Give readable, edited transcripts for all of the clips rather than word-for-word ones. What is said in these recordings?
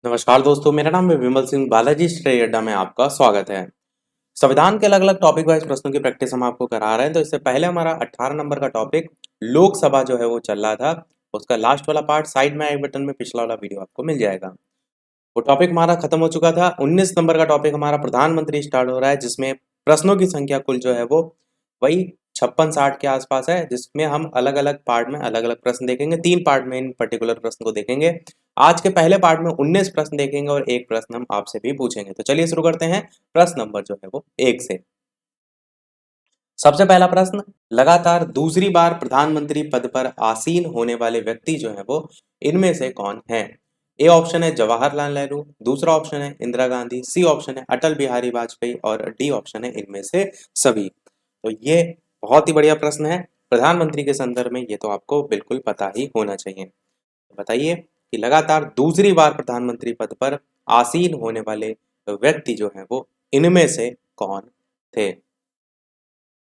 नमस्कार दोस्तों, मेरा नाम है विमल सिंह। बालाजी स्टडी अड्डा में आपका स्वागत है। संविधान के अलग अलग टॉपिक वाइज प्रश्नों की प्रैक्टिस हम आपको करा रहे हैं। तो इससे पहले हमारा 18 नंबर का टॉपिक लोकसभा जो है वो चल रहा था। उसका लास्ट वाला पार्ट साइड में आई बटन में पिछला वाला वीडियो आपको मिल जाएगा। वो टॉपिक हमारा खत्म हो चुका था। 19 नंबर का टॉपिक हमारा प्रधानमंत्री स्टार्ट हो रहा है, जिसमें प्रश्नों की संख्या कुल जो है वो वही 56-60 के आसपास है, जिसमें हम अलग अलग पार्ट में अलग अलग प्रश्न देखेंगे। 3 पार्ट में इन पर्टिकुलर प्रश्न को देखेंगे। आज के पहले पार्ट में 19 प्रश्न देखेंगे और एक प्रश्न हम आपसे भी पूछेंगे। तो चलिए शुरू करते हैं। प्रश्न नंबर जो है वो 1 से। सबसे पहला प्रश्न, लगातार दूसरी बार प्रधानमंत्री पद पर आसीन होने वाले व्यक्ति जो है वो इनमें से कौन है? ए ऑप्शन है जवाहरलाल नेहरू, दूसरा ऑप्शन है इंदिरा गांधी, सी ऑप्शन है अटल बिहारी वाजपेयी और डी ऑप्शन है इनमें से सभी। तो ये बहुत ही बढ़िया प्रश्न है। प्रधानमंत्री के संदर्भ में ये तो आपको बिल्कुल पता ही होना चाहिए। तो बताइए कि लगातार दूसरी बार प्रधानमंत्री पद पर आसीन होने वाले व्यक्ति जो है वो इनमें से कौन थे? तो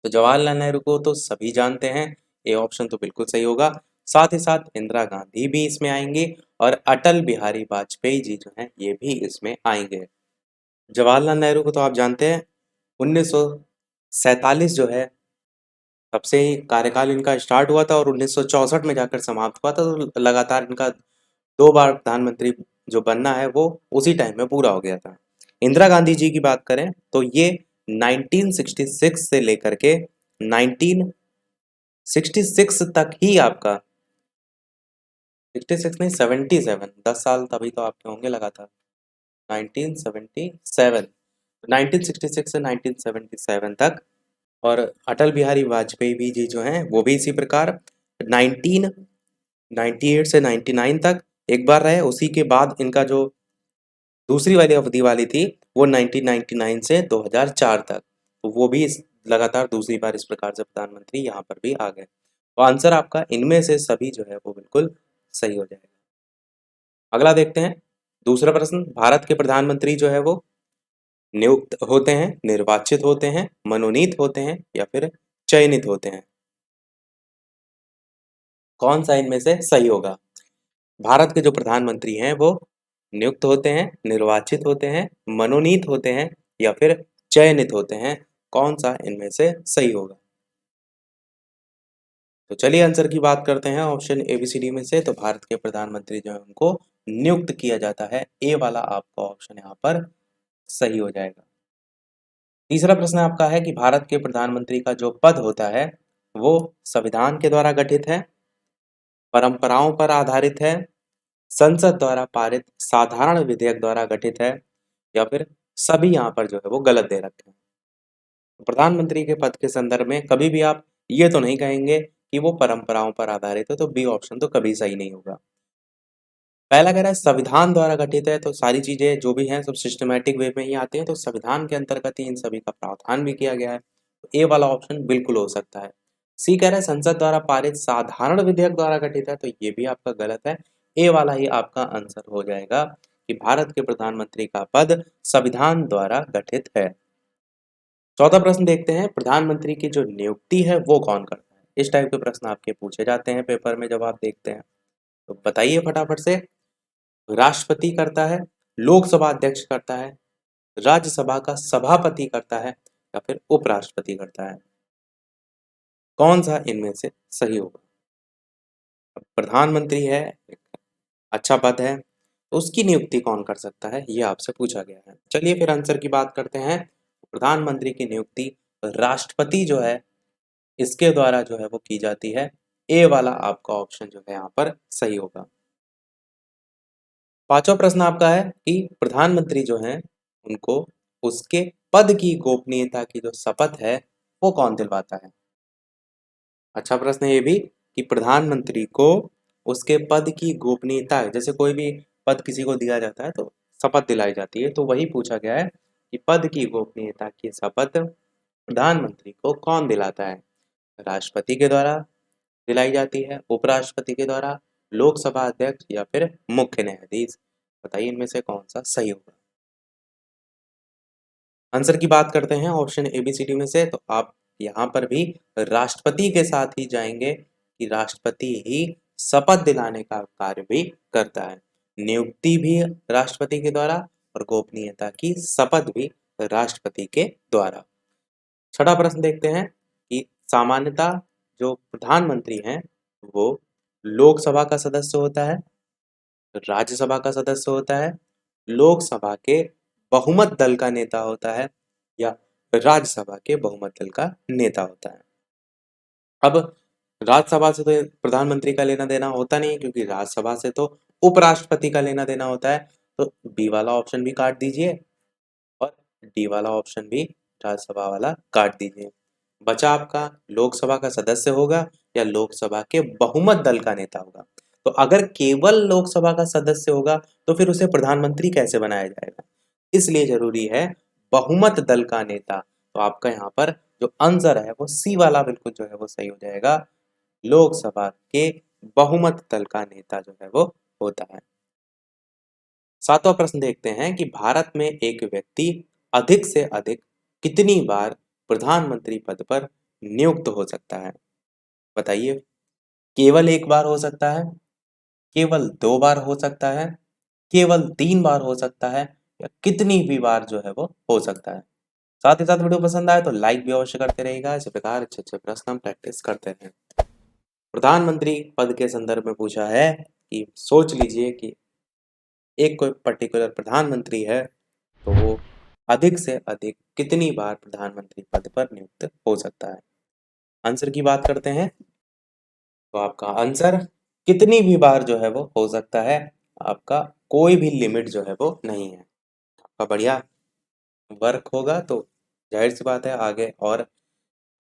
जवाहरलाल नेहरू को तो सभी जानते हैं, ए ऑप्शन तो बिल्कुल सही होगा। साथ ही साथ इंदिरा गांधी भी इसमें आएंगे और अटल बिहारी वाजपेयी जी जो हैं ये भी इसमें आएंगे। जवाहरलाल नेहरू को तो आप जानते हैं 1947 जो है तब से ही कार्यकाल इनका स्टार्ट हुआ था और 1964 में जाकर समाप्त हुआ था। तो लगातार इनका 2 बार प्रधानमंत्री जो बनना है वो उसी टाइम में पूरा हो गया था। इंदिरा गांधी जी की बात करें तो ये 1966 से लेकर के 1966 तक ही आपका 66 नहीं 77 10 साल तभी तो आपके होंगे लगातार। 1977 1966 से 1977 तक। और अटल बिहारी वाजपेयी भी जी जो हैं वो भी इसी प्रकार 1998 से 99 तक एक बार रहे। उसी के बाद इनका जो दूसरी वाली अवधि वाली थी वो 1999 से 2004 तक, तो वो भी लगातार दूसरी बार इस प्रकार से प्रधानमंत्री यहाँ पर भी आ गए। तो आंसर आपका इनमें से सभी जो है वो बिल्कुल सही हो जाएगा। अगला देखते हैं। दूसरा प्रश्न, भारत के प्रधानमंत्री जो है वो नियुक्त होते हैं, निर्वाचित होते हैं, मनोनीत होते हैं या फिर चयनित होते हैं? कौन सा इनमें से सही होगा? भारत के जो प्रधानमंत्री हैं वो नियुक्त होते हैं, निर्वाचित होते हैं, मनोनीत होते हैं या फिर चयनित होते हैं? कौन सा इनमें से सही होगा? तो चलिए आंसर की बात करते हैं। ऑप्शन एबीसीडी में से तो भारत के प्रधानमंत्री जो है उनको नियुक्त किया जाता है। ए वाला आपका ऑप्शन यहाँ पर सही हो जाएगा। तीसरा प्रश्न आपका है कि भारत के प्रधानमंत्री का जो पद होता है वो संविधान के द्वारा गठित है, परंपराओं पर आधारित है, संसद द्वारा पारित साधारण विधेयक द्वारा गठित है या फिर सभी यहाँ पर जो है वो गलत दे रखे हैं। प्रधानमंत्री के पद के संदर्भ में कभी भी आप ये तो नहीं कहेंगे कि वो परंपराओं पर आधारित है, तो बी ऑप्शन तो कभी सही नहीं होगा। पहला कह रहा है संविधान द्वारा गठित है, तो सारी चीजें जो भी हैं सब सिस्टमैटिक वे में ही आती हैं, तो संविधान के अंतर्गत ही इन सभी का प्रावधान भी किया गया है। तो ए वाला ऑप्शन बिल्कुल हो सकता है। सी कह रहा है संसद द्वारा पारित साधारण विधेयक द्वारा गठित है, तो ये भी आपका गलत है। ए वाला ही आपका आंसर हो जाएगा कि भारत के प्रधानमंत्री का पद संविधान द्वारा गठित है। चौथा प्रश्न देखते हैं, प्रधानमंत्री की जो नियुक्ति है वो कौन करता है? इस टाइप के प्रश्न आपके पूछे जाते हैं पेपर में जब आप देखते हैं। तो बताइए फटाफट से। राष्ट्रपति करता है, लोकसभा अध्यक्ष करता है, राज्यसभा का सभापति करता है या फिर उपराष्ट्रपति करता है? कौन सा इनमें से सही होगा? अब प्रधानमंत्री है, एक अच्छा पद है, तो उसकी नियुक्ति कौन कर सकता है ये आपसे पूछा गया है। चलिए फिर आंसर की बात करते हैं। प्रधानमंत्री की नियुक्ति राष्ट्रपति जो है इसके द्वारा जो है वो की जाती है। ए वाला आपका ऑप्शन जो है यहाँ पर सही होगा। पांचवा प्रश्न आपका है कि प्रधानमंत्री जो हैं उनको उसके पद की गोपनीयता की जो शपथ है वो कौन दिलवाता है? अच्छा प्रश्न है ये भी कि प्रधानमंत्री को उसके पद की गोपनीयता, जैसे कोई भी पद किसी को दिया जाता है तो शपथ दिलाई जाती है, तो वही पूछा गया है कि पद की गोपनीयता की शपथ प्रधानमंत्री को कौन दिलाता है? राष्ट्रपति के द्वारा दिलाई जाती है, उपराष्ट्रपति के द्वारा, लोकसभा अध्यक्ष या फिर मुख्य न्यायाधीश? बताइए इनमें से कौन सा सही होगा। आंसर की बात करते हैं ऑप्शन एबीसीडी में से, तो आप यहाँ पर भी राष्ट्रपति के साथ ही जाएंगे कि राष्ट्रपति ही शपथ दिलाने का कार्य भी करता है। नियुक्ति भी राष्ट्रपति के द्वारा और गोपनीयता की शपथ भी राष्ट्रपति के द्वारा। छठा प्रश्न देखते हैं कि सामान्यतः जो प्रधानमंत्री हैं वो लोकसभा का सदस्य होता है, राज्यसभा का सदस्य होता है, लोकसभा के बहुमत दल का नेता होता है या राज्यसभा के बहुमत दल का नेता होता है। अब राज्यसभा से तो प्रधानमंत्री का लेना देना होता नहीं, क्योंकि राज्यसभा से तो उपराष्ट्रपति का लेना देना होता है। तो बी वाला ऑप्शन भी काट दीजिए और डी वाला ऑप्शन भी राज्यसभा वाला काट दीजिए। बचा आपका लोकसभा का सदस्य होगा या लोकसभा के बहुमत दल का नेता होगा। तो अगर केवल लोकसभा का सदस्य होगा तो फिर उसे प्रधानमंत्री कैसे बनाया जाएगा, इसलिए जरूरी है बहुमत दल का नेता। तो आपका यहाँ पर जो आंसर है वो सी वाला बिल्कुल जो है वो सही हो जाएगा। लोकसभा के बहुमत दल का नेता जो है वो होता है। सातवां प्रश्न देखते हैं कि भारत में एक व्यक्ति अधिक से अधिक कितनी बार प्रधानमंत्री पद पर नियुक्त हो सकता है? बताइए। केवल एक बार हो सकता है, केवल 2 बार हो सकता है, केवल 3 बार हो सकता है या कितनी भी बार जो है वो हो सकता है? साथ ही साथ वीडियो पसंद आए तो लाइक भी अवश्य करते रहिएगा। इसी प्रकार अच्छे अच्छे प्रश्न हम प्रैक्टिस करते हैं। प्रधानमंत्री पद के संदर्भ में पूछा है कि सोच लीजिए कि एक कोई पर्टिकुलर प्रधानमंत्री है तो वो अधिक से अधिक कितनी बार प्रधानमंत्री पद पर नियुक्त हो सकता है। आंसर की बात करते हैं तो आपका आंसर कितनी भी बार जो है वो हो सकता है। आपका कोई भी लिमिट जो है वो नहीं है। आपका बढ़िया वर्क होगा तो जाहिर सी बात है आगे और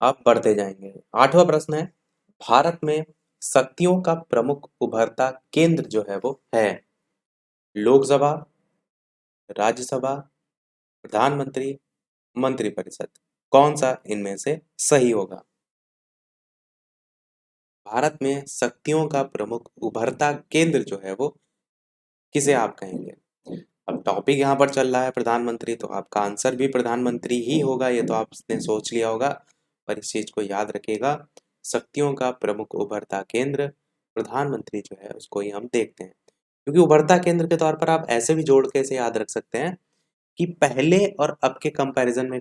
आप बढ़ते जाएंगे। आठवां प्रश्न है, भारत में शक्तियों का प्रमुख उभरता केंद्र जो है वो है लोकसभा, राज्यसभा, प्रधानमंत्री, मंत्रिपरिषद। कौन सा इनमें से सही होगा? भारत में शक्तियों का प्रमुख उभरता केंद्र जो है वो किसे आप कहेंगे? अब टॉपिक यहाँ पर चल रहा है प्रधानमंत्री, तो आपका आंसर भी प्रधानमंत्री ही होगा। ये तो आपने सोच लिया होगा, पर इस चीज को याद रखिएगा। शक्तियों का प्रमुख उभरता केंद्र प्रधानमंत्री जो है उसको ही हम देखते हैं, क्योंकि उभरता केंद्र के तौर पर आप ऐसे भी जोड़ के इसे याद रख सकते हैं कि पहले और अब के कंपैरिजन में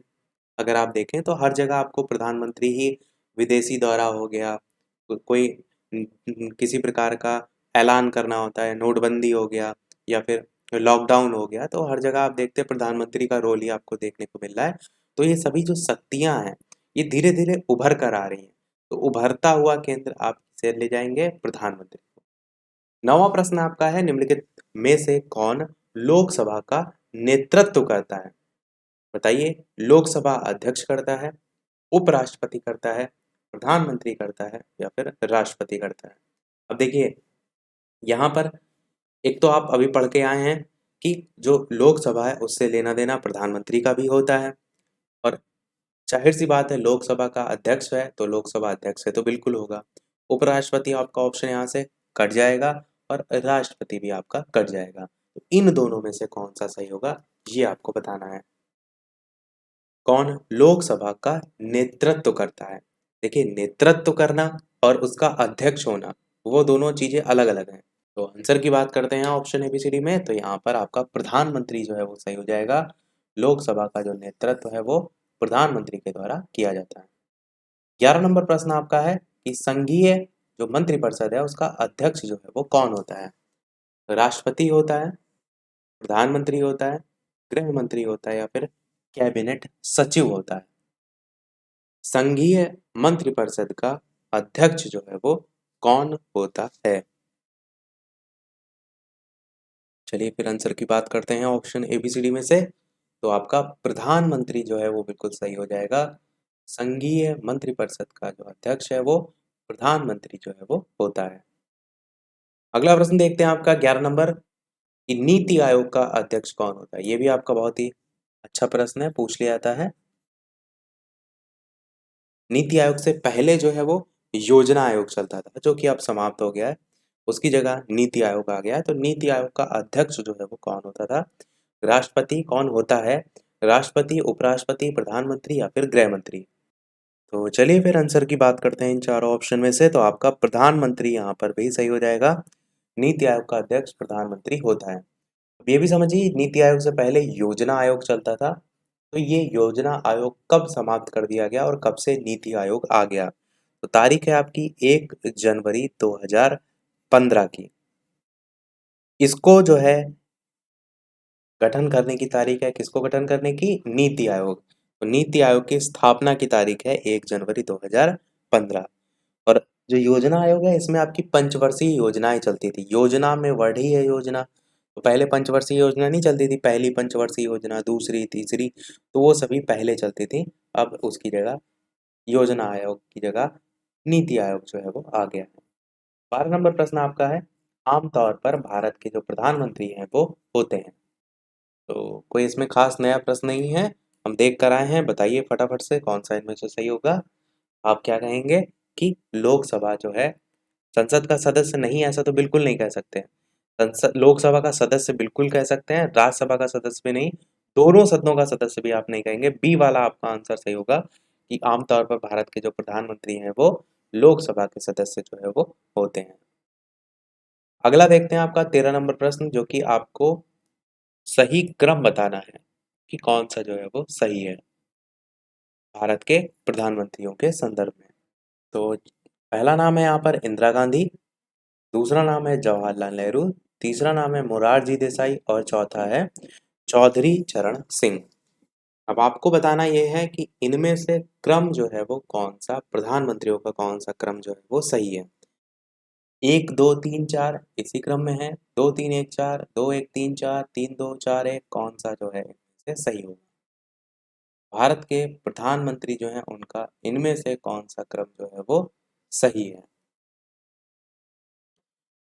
अगर आप देखें तो हर जगह आपको प्रधानमंत्री ही, विदेशी दौरा हो गया, कोई किसी प्रकार का ऐलान करना होता है, नोटबंदी हो गया या फिर लॉकडाउन हो गया, तो हर जगह आप देखते हैं प्रधानमंत्री का रोल ही आपको देखने को मिल रहा है। तो ये सभी जो शक्तियां हैं ये धीरे धीरे उभर कर आ रही हैं। तो उभरता हुआ केंद्र आप से ले जाएंगे प्रधानमंत्री को। नौवां प्रश्न आपका है, निम्नलिखित में से कौन लोकसभा का नेतृत्व करता है? बताइए। लोकसभा अध्यक्ष करता है, उपराष्ट्रपति करता है, प्रधानमंत्री करता है या फिर राष्ट्रपति करता है? अब देखिए यहाँ पर एक तो आप अभी पढ़ के आए हैं कि जो लोकसभा है उससे लेना देना प्रधानमंत्री का भी होता है, और जाहिर सी बात है लोकसभा का अध्यक्ष है तो लोकसभा अध्यक्ष से तो बिल्कुल होगा। उपराष्ट्रपति आपका ऑप्शन यहाँ से कट जाएगा और राष्ट्रपति भी आपका कट जाएगा। तो इन दोनों में से कौन सा सही होगा ये आपको बताना है। कौन लोकसभा का नेतृत्व करता है? देखिए नेतृत्व करना और उसका अध्यक्ष होना वो दोनों चीजें अलग अलग हैं। तो आंसर की बात करते हैं ऑप्शन एबीसीडी में, तो यहाँ पर आपका प्रधानमंत्री जो है वो सही हो जाएगा। लोकसभा का जो नेतृत्व है वो प्रधानमंत्री के द्वारा किया जाता है। 11 नंबर प्रश्न आपका है कि संघीय जो मंत्रिपरिषद है उसका अध्यक्ष जो है वो कौन होता है? राष्ट्रपति होता है, प्रधानमंत्री होता है, गृह मंत्री होता है या फिर कैबिनेट सचिव होता है? संघीय मंत्रिपरिषद का अध्यक्ष जो है वो कौन होता है? चलिए फिर आंसर की बात करते हैं ऑप्शन एबीसीडी में से। तो आपका प्रधानमंत्री जो है वो बिल्कुल सही हो जाएगा। संघीय मंत्रिपरिषद का जो अध्यक्ष है वो प्रधानमंत्री जो है वो होता है। अगला प्रश्न देखते हैं आपका 11 नंबर कि नीति आयोग का अध्यक्ष कौन होता है? ये भी आपका बहुत ही अच्छा प्रश्न है, पूछ लिया जाता है। नीति आयोग से पहले जो है वो योजना आयोग चलता था, जो कि अब समाप्त हो गया है। उसकी जगह नीति आयोग आ गया है। तो नीति आयोग का अध्यक्ष जो है वो कौन होता था? राष्ट्रपति कौन होता है? राष्ट्रपति, उपराष्ट्रपति, प्रधानमंत्री या फिर गृह मंत्री? तो चलिए फिर आंसर की बात करते हैं इन चारों ऑप्शन में से। तो आपका प्रधानमंत्री यहाँ पर भी सही हो जाएगा। नीति आयोग का अध्यक्ष प्रधानमंत्री होता है। अब ये भी समझिए, नीति आयोग से पहले योजना आयोग चलता था, तो ये योजना आयोग कब समाप्त कर दिया गया और कब से नीति आयोग आ गया? तो तारीख है आपकी 1 जनवरी 2015 की। इसको जो है गठन करने की तारीख है, किसको गठन करने की? नीति आयोग। तो नीति आयोग की स्थापना की तारीख है 1 जनवरी 2015। और जो योजना आयोग है, इसमें आपकी पंचवर्षीय योजनाएं चलती थी। योजना में वर्ड ही है योजना, तो पहले पंचवर्षीय योजना नहीं चलती थी, पहली पंचवर्षीय योजना, दूसरी, तीसरी, तो वो सभी पहले चलती थी। अब उसकी जगह योजना आयोग की जगह नीति आयोग जो है वो आ गया है। 12 नंबर प्रश्न आपका है, आमतौर पर भारत के जो प्रधानमंत्री हैं वो होते हैं। तो कोई इसमें खास नया प्रश्न नहीं है, हम देख कर आए हैं। बताइए फटाफट से कौन सा इनमें से सही होगा। आप क्या कहेंगे कि लोकसभा जो है संसद का सदस्य नहीं, ऐसा तो बिल्कुल नहीं कह सकते हैं। संसद लोकसभा का सदस्य बिल्कुल कह सकते हैं, राज्यसभा का सदस्य भी नहीं, दोनों सदनों का सदस्य भी आप नहीं कहेंगे। बी वाला आपका आंसर सही होगा कि आमतौर पर भारत के जो प्रधानमंत्री हैं वो लोकसभा के सदस्य जो है वो होते हैं। अगला देखते हैं आपका 13 नंबर प्रश्न, जो कि आपको सही क्रम बताना है कि कौन सा जो है वो सही है भारत के प्रधानमंत्रियों के संदर्भ में। तो पहला नाम है यहाँ पर इंदिरा गांधी, दूसरा नाम है जवाहरलाल नेहरू, तीसरा नाम है मोरारजी देसाई और चौथा है चौधरी चरण सिंह। अब आपको बताना यह है कि इनमें से क्रम जो है वो कौन सा, प्रधानमंत्रियों का कौन सा क्रम जो है वो सही है। 1 2 3 4 इसी क्रम में है, 2 3 1 4, 2 1 3 4, 3 2 4 1, कौन सा जो है इनमें से सही होगा? भारत के प्रधानमंत्री जो हैं उनका इनमें से कौन सा क्रम जो है वो सही है?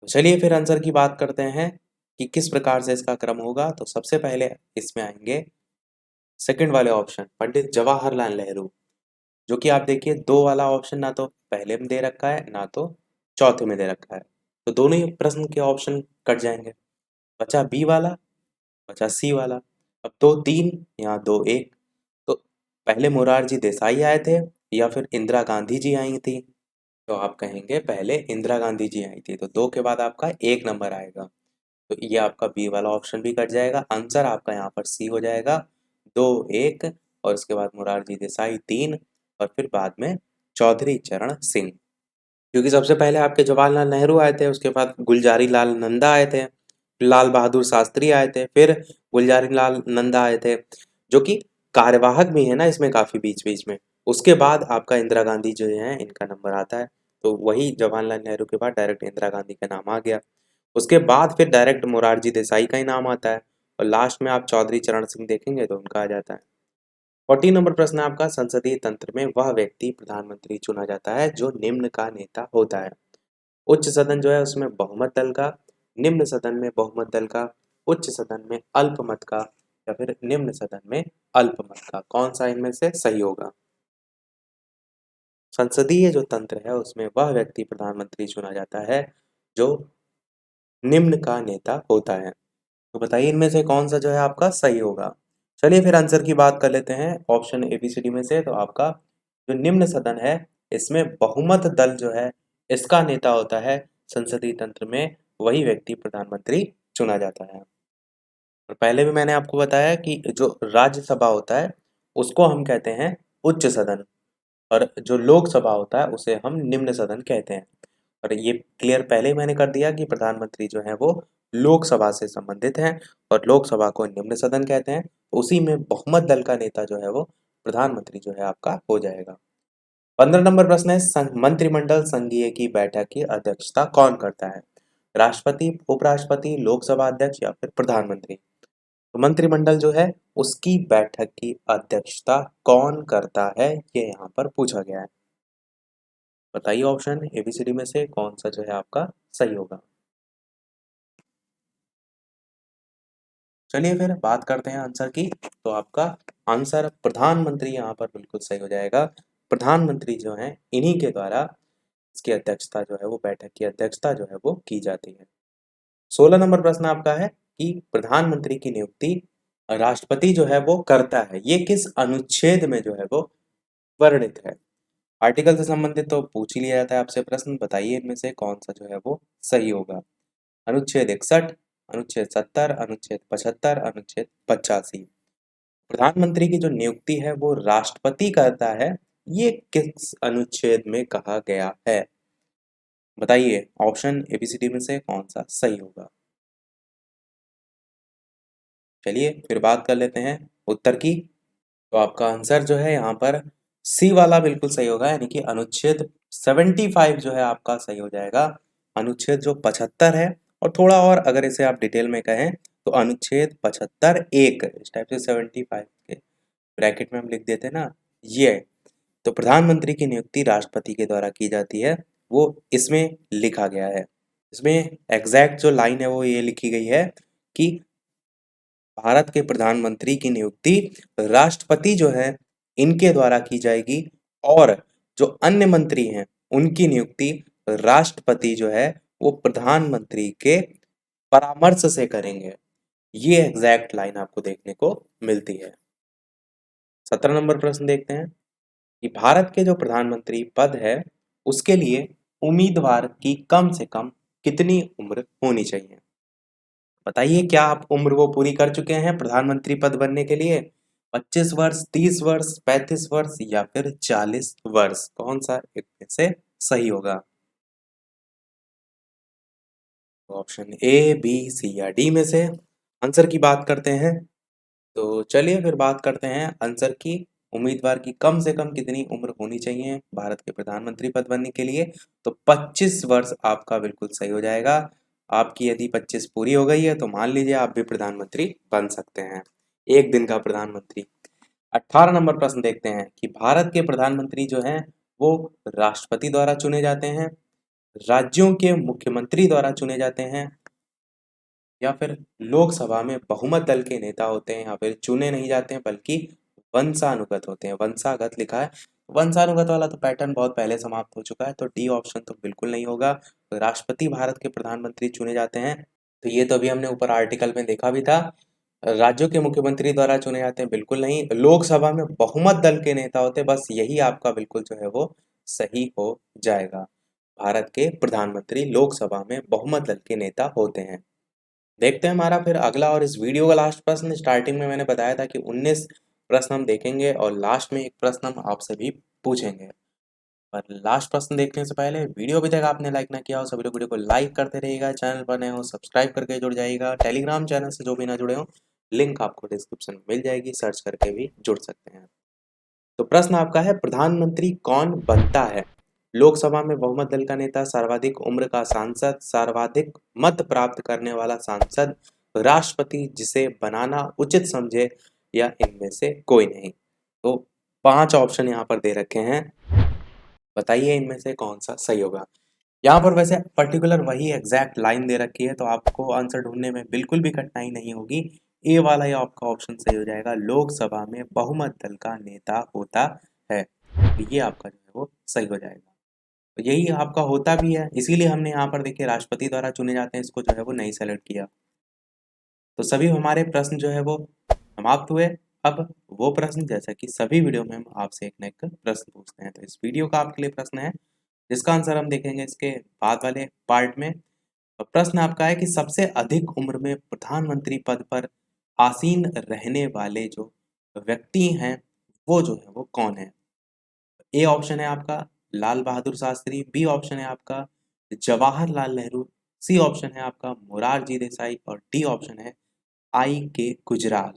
तो चलिए फिर आंसर की बात करते हैं कि किस प्रकार से इसका क्रम होगा। तो सबसे पहले इसमें आएंगे सेकंड वाले ऑप्शन, पंडित जवाहरलाल नेहरू, जो कि आप देखिए दो वाला ऑप्शन ना तो पहले में दे रखा है ना तो चौथे में दे रखा है, तो दोनों ही प्रश्न के ऑप्शन कट जाएंगे। बचा बी वाला, बचा सी वाला। अब दो तीन या दो एक, तो पहले मोरारजी देसाई आए थे या फिर इंदिरा गांधी जी आई थी? तो आप कहेंगे पहले इंदिरा गांधी जी आई थी, तो दो के बाद आपका एक नंबर आएगा, तो ये आपका बी वाला ऑप्शन भी कट जाएगा। आंसर आपका यहाँ पर सी हो जाएगा, दो एक, और उसके बाद मोरारजी देसाई तीन, और फिर बाद में चौधरी चरण सिंह। क्योंकि सबसे पहले आपके जवाहरलाल नेहरू आए थे, उसके बाद गुलजारी लाल नंदा आए थे, लाल बहादुर शास्त्री आए थे, फिर गुलजारी लाल नंदा आए थे, जो कि कार्यवाहक भी है ना इसमें काफी बीच बीच में। उसके बाद आपका इंदिरा गांधी जो है इनका नंबर आता है, तो वही जवाहरलाल नेहरू के बाद डायरेक्ट इंदिरा गांधी का नाम आ गया। उसके बाद फिर डायरेक्ट मोरारजी देसाई का ही नाम आता है, और लास्ट में आप चौधरी चरण सिंह देखेंगे तो उनका आ जाता है। 14 नंबर प्रश्न है आपका, संसदीय तंत्र में वह व्यक्ति प्रधानमंत्री चुना जाता है जो निम्न का नेता होता है। उच्च सदन जो है उसमें बहुमत दल का, निम्न सदन में बहुमत दल का, उच्च सदन में अल्पमत का, या फिर निम्न सदन में अल्पमत का, कौन सा इनमें से सही होगा? संसदीय जो तंत्र है उसमें वह व्यक्ति प्रधानमंत्री चुना जाता है जो निम्न का नेता होता है। तो बताइए इनमें से कौन सा जो है आपका सही होगा। चलिए फिर आंसर की बात कर लेते हैं ऑप्शन एबीसीडी में से। तो आपका जो निम्न सदन है इसमें बहुमत दल जो है इसका नेता होता है संसदीय तंत्र में, वही व्यक्ति प्रधानमंत्री चुना जाता है। और पहले भी मैंने आपको बताया कि जो राज्यसभा होता है उसको हम कहते हैं उच्च सदन, और जो लोकसभा होता है उसे हम निम्न सदन कहते हैं। और ये क्लियर पहले ही मैंने कर दिया कि प्रधानमंत्री जो है वो लोकसभा से संबंधित हैं, और लोकसभा को निम्न सदन कहते हैं। उसी में बहुमत दल का नेता जो है वो प्रधानमंत्री जो है आपका हो जाएगा। 15 नंबर प्रश्न है, मंत्रिमंडल संघीय की बैठक की अध्यक्षता कौन करता है? राष्ट्रपति, उपराष्ट्रपति, लोकसभा अध्यक्ष या फिर प्रधानमंत्री? तो मंत्रिमंडल जो है उसकी बैठक की अध्यक्षता कौन करता है, ये यहाँ पर पूछा गया है। बताइए ऑप्शन एबीसीडी में से कौन सा जो है आपका सही होगा। चलिए फिर बात करते हैं आंसर की। तो आपका आंसर प्रधानमंत्री यहाँ पर बिल्कुल सही हो जाएगा। प्रधानमंत्री जो है इन्हीं के द्वारा इसकी अध्यक्षता जो है वो, बैठक की अध्यक्षता जो है वो की जाती है। 16 नंबर प्रश्न आपका है कि प्रधानमंत्री की नियुक्ति राष्ट्रपति जो है वो करता है, ये किस अनुच्छेद में जो है वो वर्णित है? आर्टिकल से संबंधित तो पूछ ही लिया जाता है आपसे प्रश्न, बताइए इनमें से कौन सा जो है वो सही होगा। अनुच्छेद 61, अनुच्छेद 70, अनुच्छेद 75, अनुच्छेद 85। प्रधानमंत्री की जो नियुक्ति है वो राष्ट्रपति करता है, ये किस अनुच्छेद में कहा गया है? बताइए ऑप्शन एबीसीडी में से कौन सा सही होगा। चलिए फिर बात कर लेते हैं उत्तर की। तो आपका आंसर जो है यहाँ पर सी वाला बिल्कुल सही होगा, यानी कि अनुच्छेद 75 जो है आपका सही हो जाएगा। अनुच्छेद जो 75 है, और थोड़ा और अगर इसे आप डिटेल में कहें तो अनुच्छेद 75 एक, इस टाइप से 75 के ब्रैकेट में हम लिख देते हैं ना, ये है। तो प्रधानमंत्री की नियुक्ति राष्ट्रपति के द्वारा की जाती है, वो इसमें लिखा गया है। इसमें एग्जैक्ट जो लाइन है वो ये लिखी गई है कि भारत के प्रधानमंत्री की नियुक्ति राष्ट्रपति जो है इनके द्वारा की जाएगी, और जो अन्य मंत्री हैं उनकी नियुक्ति राष्ट्रपति जो है वो प्रधानमंत्री के परामर्श से करेंगे। ये एग्जैक्ट लाइन आपको देखने को मिलती है। 17 नंबर प्रश्न देखते हैं कि भारत के जो प्रधानमंत्री पद है उसके लिए उम्मीदवार की कम से कम कितनी उम्र होनी चाहिए? बताइए क्या आप उम्र वो पूरी कर चुके हैं प्रधानमंत्री पद बनने के लिए? 25 वर्ष, 30 वर्ष, 35 वर्ष या फिर 40 वर्ष, कौन सा इनमें से सही होगा? ऑप्शन ए, बी, सी या डी में से आंसर की बात करते हैं। तो चलिए फिर बात करते हैं आंसर की। उम्मीदवार की कम से कम कितनी उम्र होनी चाहिए भारत के प्रधानमंत्री पद बनने के लिए? तो 25 वर्ष आपका बिल्कुल सही हो जाएगा। आपकी यदि 25 पूरी हो गई है तो मान लीजिए आप भी प्रधानमंत्री बन सकते हैं, एक दिन का प्रधानमंत्री। 18 नंबर प्रश्न देखते हैं कि भारत के प्रधानमंत्री जो हैं वो राष्ट्रपति द्वारा चुने जाते हैं, राज्यों के मुख्यमंत्री द्वारा चुने जाते हैं, या फिर लोकसभा में बहुमत दल के नेता होते हैं, या फिर चुने नहीं जाते हैं बल्कि वंशानुगत होते हैं। वंशागत लिखा है, वंशानुगत वाला तो पैटर्न बहुत पहले समाप्त हो चुका है, तो डी ऑप्शन तो बिल्कुल नहीं होगा। राष्ट्रपति भारत के प्रधानमंत्री चुने जाते हैं, तो ये तो अभी हमने ऊपर आर्टिकल में देखा भी था। राज्यों के मुख्यमंत्री द्वारा चुने जाते हैं, बिल्कुल नहीं। लोकसभा में बहुमत दल के नेता होते हैं, बस यही आपका बिल्कुल जो है वो सही हो जाएगा। भारत के प्रधानमंत्री लोकसभा में बहुमत दल के नेता होते हैं। देखते हैं हमारा फिर अगला और इस वीडियो का लास्ट प्रश्न। स्टार्टिंग में मैंने बताया था कि 19 प्रश्न हम देखेंगे और लास्ट में एक प्रश्न हम आपसे भी पूछेंगे। पर लास्ट प्रश्न देखने से पहले वीडियो अभी तक आपने लाइक ना किया हो, सभी लोग वीडियो को लाइक करते रहिएगा, चैनल पर नए हो सब्सक्राइब करके जुड़ जाइएगा। टेलीग्राम चैनल से जो भी ना जुड़े हो, लिंक आपको डिस्क्रिप्शन में मिल जाएगी, सर्च करके भी जुड़ सकते हैं। तो प्रश्न आपका है, प्रधानमंत्री कौन बनता है? लोकसभा में बहुमत दल का नेता, सर्वाधिक उम्र का सांसद, सर्वाधिक मत प्राप्त करने वाला सांसद, राष्ट्रपति जिसे बनाना उचित समझे, या इनमें से कोई नहीं। तो 5 ऑप्शन यहाँ पर दे रखे हैं, बताइए इनमें से कौन सा सही होगा। यहाँ पर वैसे पर्टिकुलर वही एग्जैक्ट लाइन दे रखी है, तो आपको आंसर ढूंढने में बिल्कुल भी कठिनाई नहीं होगी। ए वाला ही आपका ऑप्शन सही हो जाएगा, लोकसभा में बहुमत दल का नेता होता है। तो ये आपका जो है वो सही हो जाएगा। तो यही आपका होता भी है, इसीलिए हमने यहाँ पर देखिए राष्ट्रपति द्वारा चुने जाते हैं, इसको जो है वो नहीं सेलेक्ट किया। तो सभी हमारे प्रश्न जो है वो समाप्त हुए। अब वो प्रश्न, जैसा कि सभी वीडियो में हम आपसे एक न एक प्रश्न पूछते हैं, तो इस वीडियो का आपके लिए प्रश्न है जिसका आंसर हम देखेंगे इसके बाद वाले पार्ट में। तो प्रश्न आपका है कि सबसे अधिक उम्र में प्रधानमंत्री पद पर आसीन रहने वाले जो व्यक्ति हैं वो जो है वो कौन है? ए ऑप्शन है आपका लाल बहादुर शास्त्री, बी ऑप्शन है आपका जवाहरलाल नेहरू, सी ऑप्शन है आपका मोरारजी देसाई, और डी ऑप्शन है आई के गुजराल।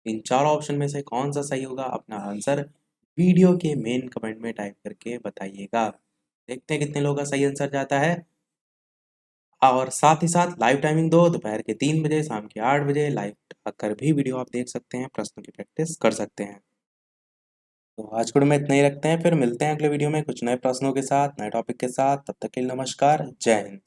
इन चारों ऑप्शन में से कौन सा सही होगा? अपना आंसर वीडियो के मेन कमेंट में टाइप करके बताइएगा। देखते हैं कितने लोगों का सही आंसर जाता है। और साथ ही साथ लाइव टाइमिंग दो, दोपहर के 3 बजे, शाम के 8 बजे लाइव आकर भी वीडियो आप देख सकते हैं, प्रश्नों की प्रैक्टिस कर सकते हैं। तो आज के वीडियो में इतना ही रखते हैं, फिर मिलते हैं अगले वीडियो में कुछ नए प्रश्नों के साथ, नए टॉपिक के साथ। तब तक के लिए नमस्कार, जय हिंद।